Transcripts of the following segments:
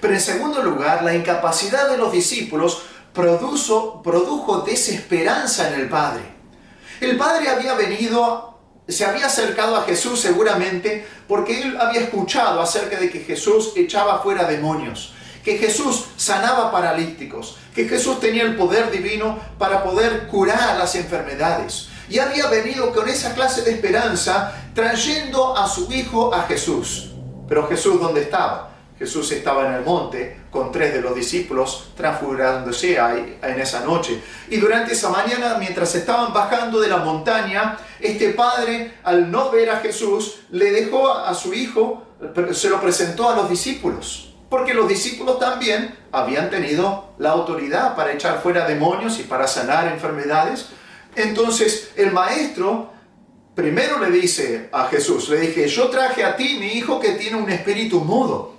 Pero en segundo lugar, la incapacidad de los discípulos produjo desesperanza en el Padre. El Padre se había acercado a Jesús seguramente porque él había escuchado acerca de que Jesús echaba fuera demonios, que Jesús sanaba paralíticos, que Jesús tenía el poder divino para poder curar las enfermedades. Y había venido con esa clase de esperanza trayendo a su hijo a Jesús. Pero Jesús, ¿dónde estaba? Jesús estaba en el monte con 3 de los discípulos transfigurándose en esa noche. Y durante esa mañana, mientras estaban bajando de la montaña, este padre, al no ver a Jesús, le dejó a su hijo, se lo presentó a los discípulos. Porque los discípulos también habían tenido la autoridad para echar fuera demonios y para sanar enfermedades. Entonces el maestro primero le dice a Jesús, le dije, yo traje a ti mi hijo que tiene un espíritu mudo.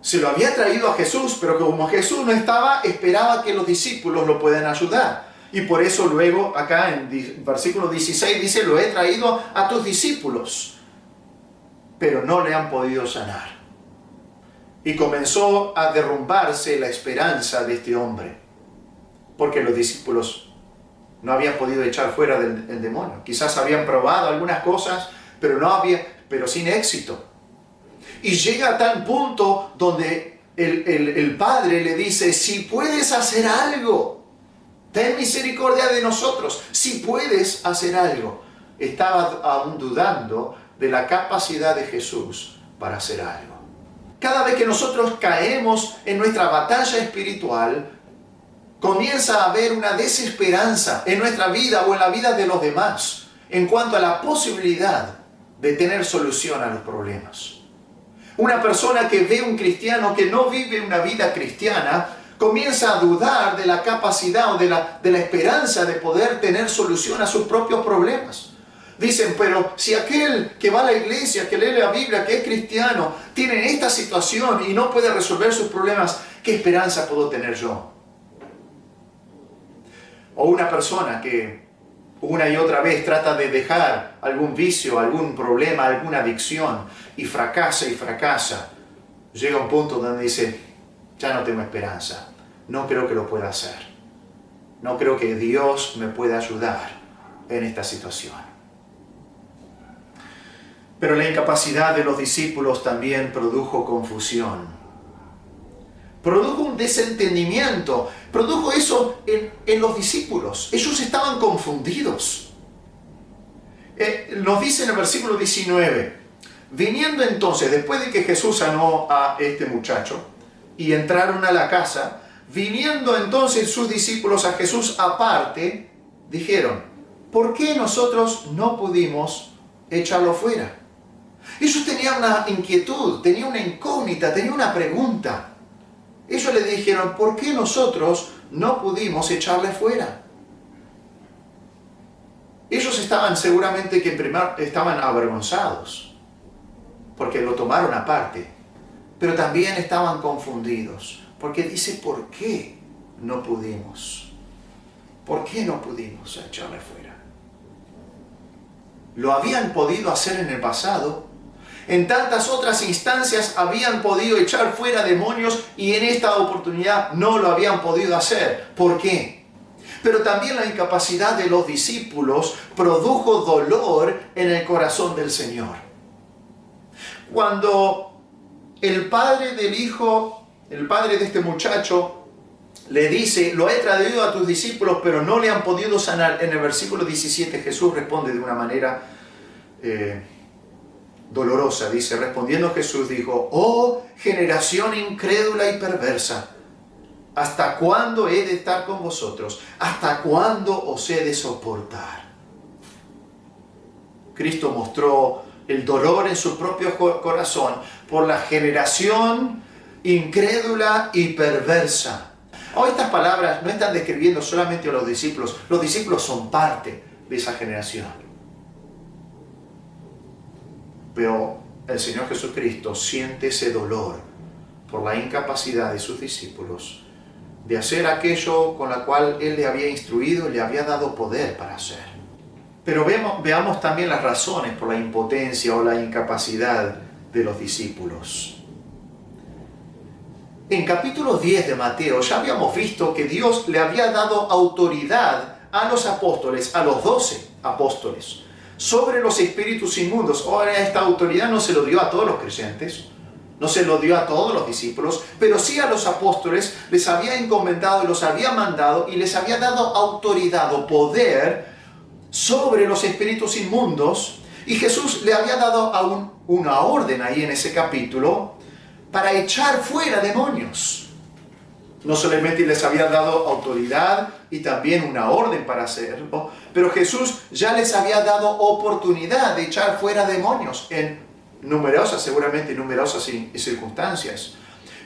Se lo había traído a Jesús, pero como Jesús no estaba, esperaba que los discípulos lo puedan ayudar. Y por eso luego acá en versículo 16 dice, lo he traído a tus discípulos, pero no le han podido sanar. Y comenzó a derrumbarse la esperanza de este hombre, porque los discípulos no habían podido echar fuera el demonio. Quizás habían probado algunas cosas, pero sin éxito. Y llega a tal punto donde el Padre le dice, si puedes hacer algo, ten misericordia de nosotros, si puedes hacer algo. Estaba aún dudando de la capacidad de Jesús para hacer algo. Cada vez que nosotros caemos en nuestra batalla espiritual, comienza a haber una desesperanza en nuestra vida o en la vida de los demás en cuanto a la posibilidad de tener solución a los problemas. Una persona que ve a un cristiano que no vive una vida cristiana comienza a dudar de la capacidad o de la esperanza de poder tener solución a sus propios problemas. Dicen, pero si aquel que va a la iglesia, que lee la Biblia, que es cristiano, tiene esta situación y no puede resolver sus problemas, ¿qué esperanza puedo tener yo? O una persona que una y otra vez trata de dejar algún vicio, algún problema, alguna adicción y fracasa, llega a un punto donde dice, ya no tengo esperanza, no creo que lo pueda hacer, no creo que Dios me pueda ayudar en esta situación. Pero la incapacidad de los discípulos también produjo confusión. Produjo un desentendimiento. Produjo eso en los discípulos. Ellos estaban confundidos. Nos dice en el versículo 19. Viniendo entonces, después de que Jesús sanó a este muchacho y entraron a la casa, viniendo entonces sus discípulos a Jesús aparte, dijeron, ¿por qué nosotros no pudimos echarlo fuera? Ellos tenían una inquietud, tenían una incógnita, tenían una pregunta. Ellos le dijeron, ¿por qué nosotros no pudimos echarle fuera? Ellos estaban seguramente estaban avergonzados, porque lo tomaron aparte, pero también estaban confundidos, porque dice, ¿por qué no pudimos? ¿Por qué no pudimos echarle fuera? Lo habían podido hacer en el pasado. En tantas otras instancias habían podido echar fuera demonios y en esta oportunidad no lo habían podido hacer. ¿Por qué? Pero también la incapacidad de los discípulos produjo dolor en el corazón del Señor. Cuando el padre del hijo, el padre de este muchacho, le dice, lo he traído a tus discípulos, pero no le han podido sanar. En el versículo 17 Jesús responde de una manera dolorosa. Dice, respondiendo Jesús dijo, oh generación incrédula y perversa, ¿hasta cuándo he de estar con vosotros? ¿Hasta cuándo os he de soportar? Cristo mostró el dolor en su propio corazón por la generación incrédula y perversa. Hoy estas palabras no están describiendo solamente a los discípulos son parte de esa generación. Pero el Señor Jesucristo siente ese dolor por la incapacidad de sus discípulos de hacer aquello con la cual Él le había instruido y le había dado poder para hacer. Pero veamos también las razones por la impotencia o la incapacidad de los discípulos. En capítulo 10 de Mateo ya habíamos visto que Dios le había dado autoridad a los apóstoles, a los 12 apóstoles, sobre los espíritus inmundos. Ahora esta autoridad no se lo dio a todos los creyentes, no se lo dio a todos los discípulos, pero sí a los apóstoles les había encomendado, los había mandado y les había dado autoridad o poder sobre los espíritus inmundos. Y Jesús le había dado una orden ahí en ese capítulo para echar fuera demonios. No solamente les había dado autoridad y también una orden para hacerlo, pero Jesús ya les había dado oportunidad de echar fuera demonios en seguramente numerosas circunstancias.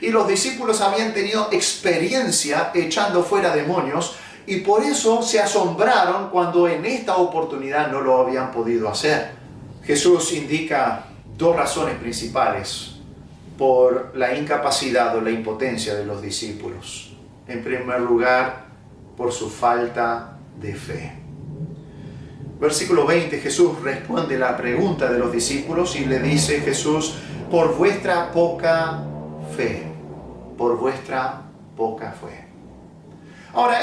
Y los discípulos habían tenido experiencia echando fuera demonios y por eso se asombraron cuando en esta oportunidad no lo habían podido hacer. Jesús indica dos razones principales por la incapacidad o la impotencia de los discípulos. En primer lugar, por su falta de fe. Versículo 20, Jesús responde la pregunta de los discípulos y le dice Jesús, por vuestra poca fe, por vuestra poca fe. Ahora,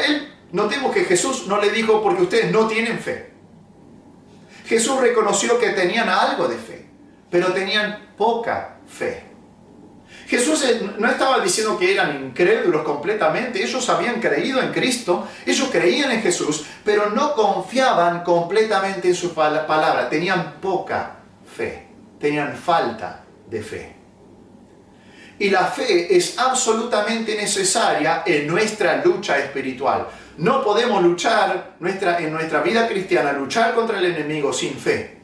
notemos que Jesús no le dijo porque ustedes no tienen fe. Jesús reconoció que tenían algo de fe, pero tenían poca fe. Jesús no estaba diciendo que eran incrédulos completamente, ellos habían creído en Cristo, ellos creían en Jesús, pero no confiaban completamente en su palabra, tenían poca fe, tenían falta de fe. Y la fe es absolutamente necesaria en nuestra lucha espiritual. No podemos luchar en nuestra vida cristiana, luchar contra el enemigo sin fe.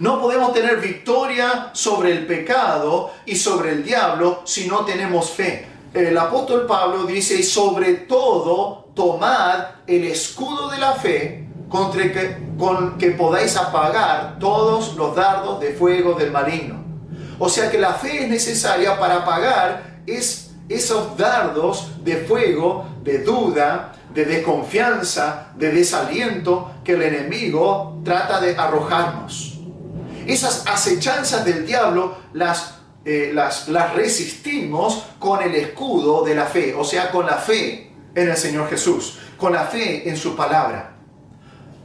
No podemos tener victoria sobre el pecado y sobre el diablo si no tenemos fe. El apóstol Pablo dice, y sobre todo, tomad el escudo de la fe con que podáis apagar todos los dardos de fuego del maligno. O sea que la fe es necesaria para apagar esos dardos de fuego, de duda, de desconfianza, de desaliento que el enemigo trata de arrojarnos. Esas acechanzas del diablo las resistimos con el escudo de la fe, o sea, con la fe en el Señor Jesús, con la fe en su palabra.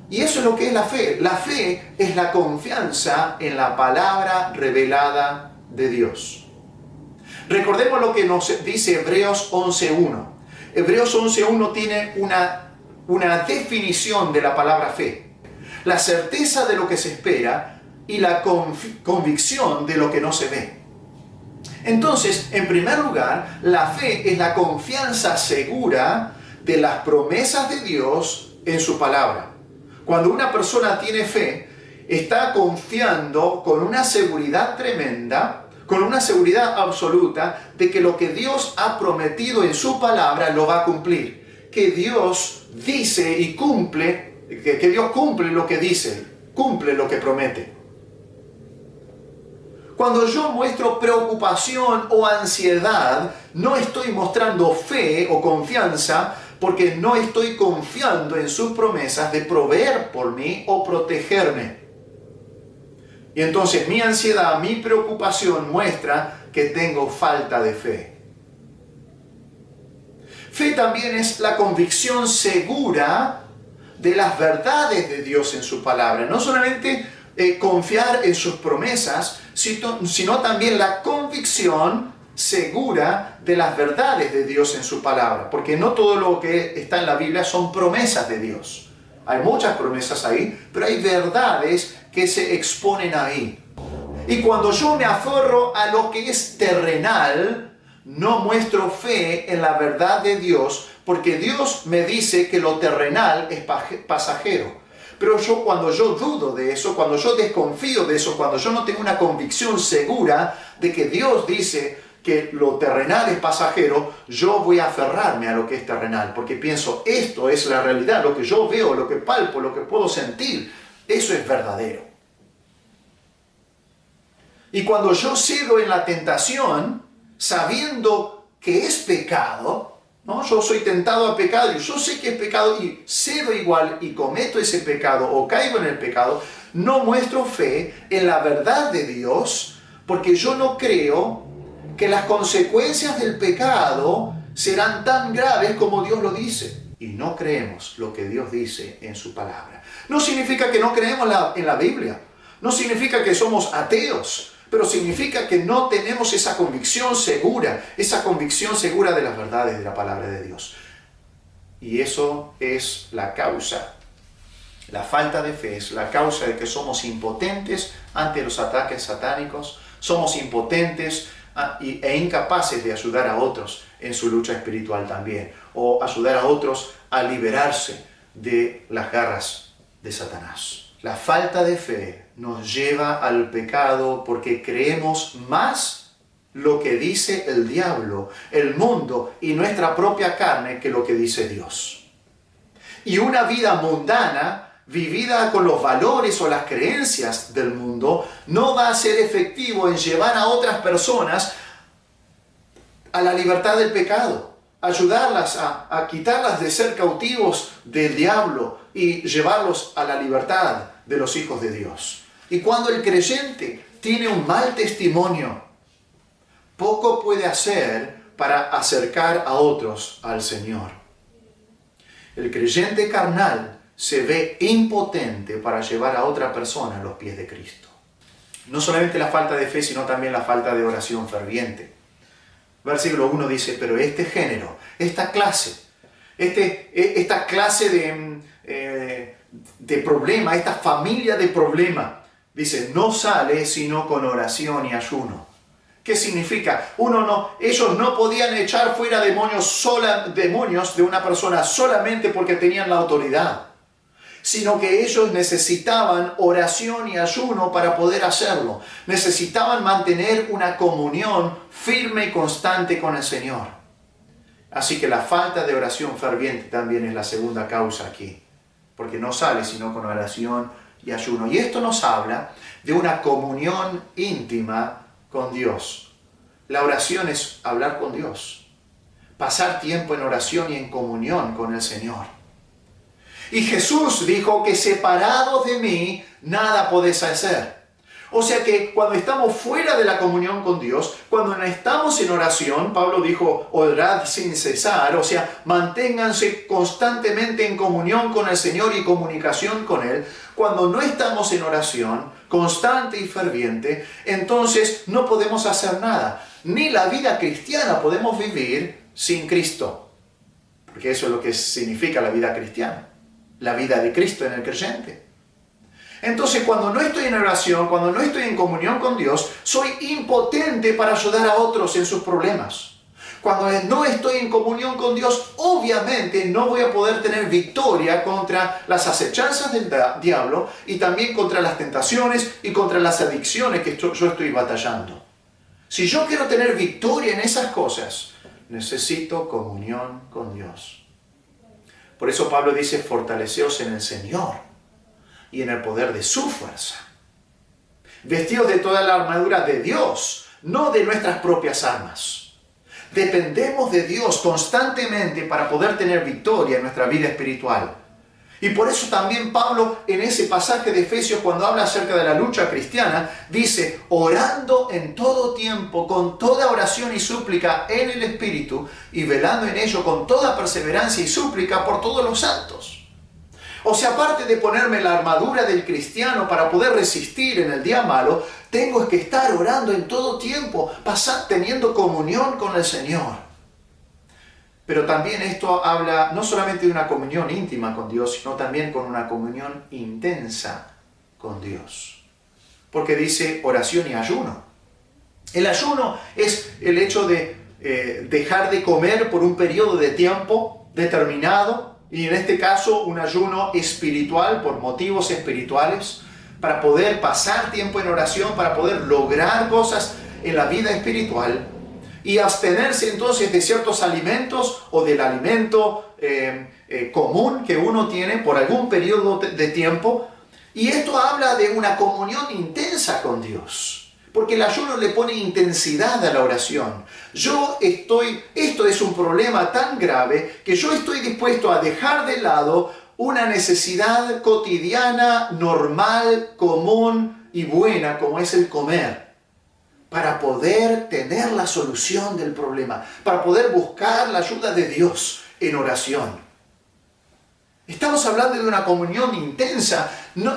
Y eso es lo que es la fe. La fe es la confianza en la palabra revelada de Dios. Recordemos lo que nos dice Hebreos 11.1. Hebreos 11.1 tiene una definición de la palabra fe. La certeza de lo que se espera y la convicción de lo que no se ve. Entonces, en primer lugar, la fe es la confianza segura de las promesas de Dios en su palabra. Cuando una persona tiene fe, está confiando con una seguridad tremenda, con una seguridad absoluta de que lo que Dios ha prometido en su palabra lo va a cumplir. Que Dios dice y cumple, que Dios cumple lo que dice, cumple lo que promete. Cuando yo muestro preocupación o ansiedad, no estoy mostrando fe o confianza porque no estoy confiando en sus promesas de proveer por mí o protegerme. Y entonces mi ansiedad, mi preocupación muestra que tengo falta de fe. Fe también es la convicción segura de las verdades de Dios en su palabra. No solamente confiar en sus promesas, sino también la convicción segura de las verdades de Dios en su palabra. Porque no todo lo que está en la Biblia son promesas de Dios. Hay muchas promesas ahí, pero hay verdades que se exponen ahí. Y cuando yo me aferro a lo que es terrenal, no muestro fe en la verdad de Dios, porque Dios me dice que lo terrenal es pasajero. Pero cuando yo dudo de eso, cuando yo desconfío de eso, cuando yo no tengo una convicción segura de que Dios dice que lo terrenal es pasajero, yo voy a aferrarme a lo que es terrenal, porque pienso, esto es la realidad, lo que yo veo, lo que palpo, lo que puedo sentir, eso es verdadero. Y cuando yo cedo en la tentación, sabiendo que es pecado, ¿no? Yo soy tentado a pecado y yo sé que es pecado y cedo igual y cometo ese pecado o caigo en el pecado, no muestro fe en la verdad de Dios porque yo no creo que que las consecuencias del pecado serán tan graves como Dios lo dice. Y no creemos lo que Dios dice en su palabra. No significa que no creemos en la Biblia. No significa que somos ateos. Pero significa que no tenemos esa convicción segura de las verdades de la palabra de Dios. Y eso es la causa. La falta de fe es la causa de que somos impotentes ante los ataques satánicos. Somos impotentes e incapaces de ayudar a otros en su lucha espiritual también, o ayudar a otros a liberarse de las garras de Satanás. La falta de fe nos lleva al pecado porque creemos más lo que dice el diablo, el mundo y nuestra propia carne que lo que dice Dios. Y una vida mundana, vivida con los valores o las creencias del mundo, no va a ser efectivo en llevar a otras personas a la libertad del pecado, ayudarlas a quitarlas de ser cautivos del diablo y llevarlos a la libertad de los hijos de Dios. Y cuando el creyente tiene un mal testimonio, poco puede hacer para acercar a otros al Señor. El creyente carnal se ve impotente para llevar a otra persona a los pies de Cristo. No solamente la falta de fe, sino también la falta de oración ferviente. Versículo 1 dice, pero este género, esta clase de problema, esta familia de problema, dice, no sale sino con oración y ayuno. ¿Qué significa? Ellos no podían echar fuera demonios de una persona solamente porque tenían la autoridad, sino que ellos necesitaban oración y ayuno para poder hacerlo. Necesitaban mantener una comunión firme y constante con el Señor. Así que la falta de oración ferviente también es la segunda causa aquí, porque no sale sino con oración y ayuno. Y esto nos habla de una comunión íntima con Dios. La oración es hablar con Dios, pasar tiempo en oración y en comunión con el Señor. Y Jesús dijo que separados de mí, nada podéis hacer. O sea que cuando estamos fuera de la comunión con Dios, cuando no estamos en oración, Pablo dijo, orad sin cesar, o sea, manténganse constantemente en comunión con el Señor y comunicación con Él. Cuando no estamos en oración constante y ferviente, entonces no podemos hacer nada. Ni la vida cristiana podemos vivir sin Cristo. Porque eso es lo que significa la vida cristiana. La vida de Cristo en el creyente. Entonces, cuando no estoy en oración, cuando no estoy en comunión con Dios, soy impotente para ayudar a otros en sus problemas. Cuando no estoy en comunión con Dios, obviamente no voy a poder tener victoria contra las acechanzas del diablo y también contra las tentaciones y contra las adicciones que yo estoy batallando. Si yo quiero tener victoria en esas cosas, necesito comunión con Dios. Por eso Pablo dice, fortaleceos en el Señor y en el poder de su fuerza. Vestidos de toda la armadura de Dios, no de nuestras propias armas. Dependemos de Dios constantemente para poder tener victoria en nuestra vida espiritual. Y por eso también Pablo, en ese pasaje de Efesios, cuando habla acerca de la lucha cristiana, dice, orando en todo tiempo, con toda oración y súplica en el Espíritu, y velando en ello con toda perseverancia y súplica por todos los santos. O sea, aparte de ponerme la armadura del cristiano para poder resistir en el día malo, tengo que estar orando en todo tiempo, teniendo comunión con el Señor. Pero también esto habla no solamente de una comunión íntima con Dios, sino también con una comunión intensa con Dios. Porque dice oración y ayuno. El ayuno es el hecho de dejar de comer por un periodo de tiempo determinado, y en este caso un ayuno espiritual por motivos espirituales, para poder pasar tiempo en oración, para poder lograr cosas en la vida espiritual. Y abstenerse entonces de ciertos alimentos o del alimento común que uno tiene por algún periodo de tiempo. Y esto habla de una comunión intensa con Dios. Porque el ayuno le pone intensidad a la oración. Esto es un problema tan grave que yo estoy dispuesto a dejar de lado una necesidad cotidiana, normal, común y buena como es el comer, para poder tener la solución del problema, para poder buscar la ayuda de Dios en oración. Estamos hablando de una comunión intensa.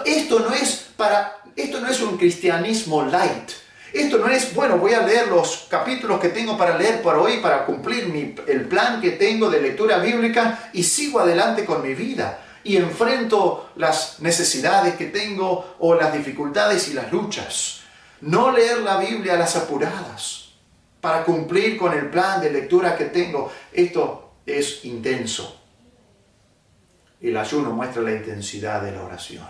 Esto no es un cristianismo light. Esto no es, bueno, voy a leer los capítulos que tengo para leer por hoy para cumplir el plan que tengo de lectura bíblica y sigo adelante con mi vida y enfrento las necesidades que tengo o las dificultades y las luchas. No leer la Biblia a las apuradas para cumplir con el plan de lectura que tengo. Esto es intenso. El ayuno muestra la intensidad de la oración.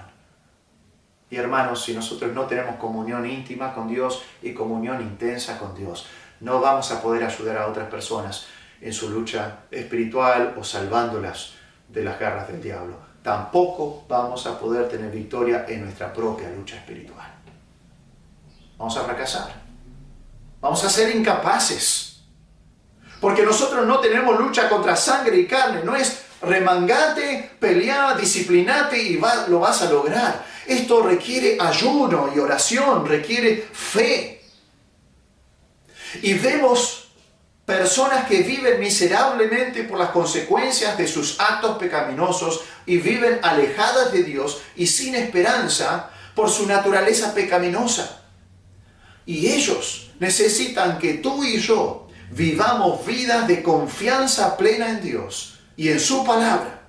Y hermanos, si nosotros no tenemos comunión íntima con Dios y comunión intensa con Dios, no vamos a poder ayudar a otras personas en su lucha espiritual o salvándolas de las garras del diablo. Tampoco vamos a poder tener victoria en nuestra propia lucha espiritual. Vamos a fracasar. Vamos a ser incapaces. Porque nosotros no tenemos lucha contra sangre y carne. No es remangate, pelea, disciplinate y lo vas a lograr. Esto requiere ayuno y oración, requiere fe. Y vemos personas que viven miserablemente por las consecuencias de sus actos pecaminosos y viven alejadas de Dios y sin esperanza por su naturaleza pecaminosa. Y ellos necesitan que tú y yo vivamos vidas de confianza plena en Dios y en su palabra.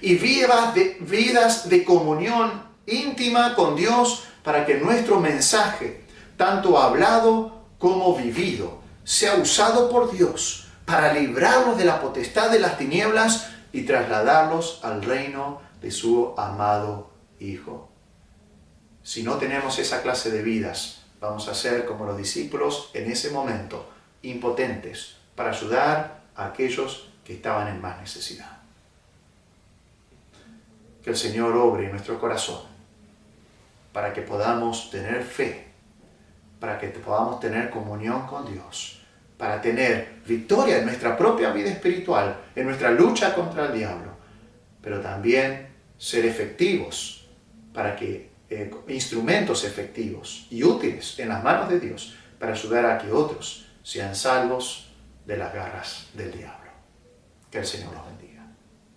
Y vidas de comunión íntima con Dios para que nuestro mensaje, tanto hablado como vivido, sea usado por Dios para librarlos de la potestad de las tinieblas y trasladarlos al reino de su amado Hijo. Si no tenemos esa clase de vidas, vamos a ser como los discípulos en ese momento, impotentes para ayudar a aquellos que estaban en más necesidad. Que el Señor obre en nuestro corazón para que podamos tener fe, para que podamos tener comunión con Dios, para tener victoria en nuestra propia vida espiritual, en nuestra lucha contra el diablo, pero también ser efectivos, para que instrumentos efectivos y útiles en las manos de Dios para ayudar a que otros sean salvos de las garras del diablo. Que el Señor los bendiga.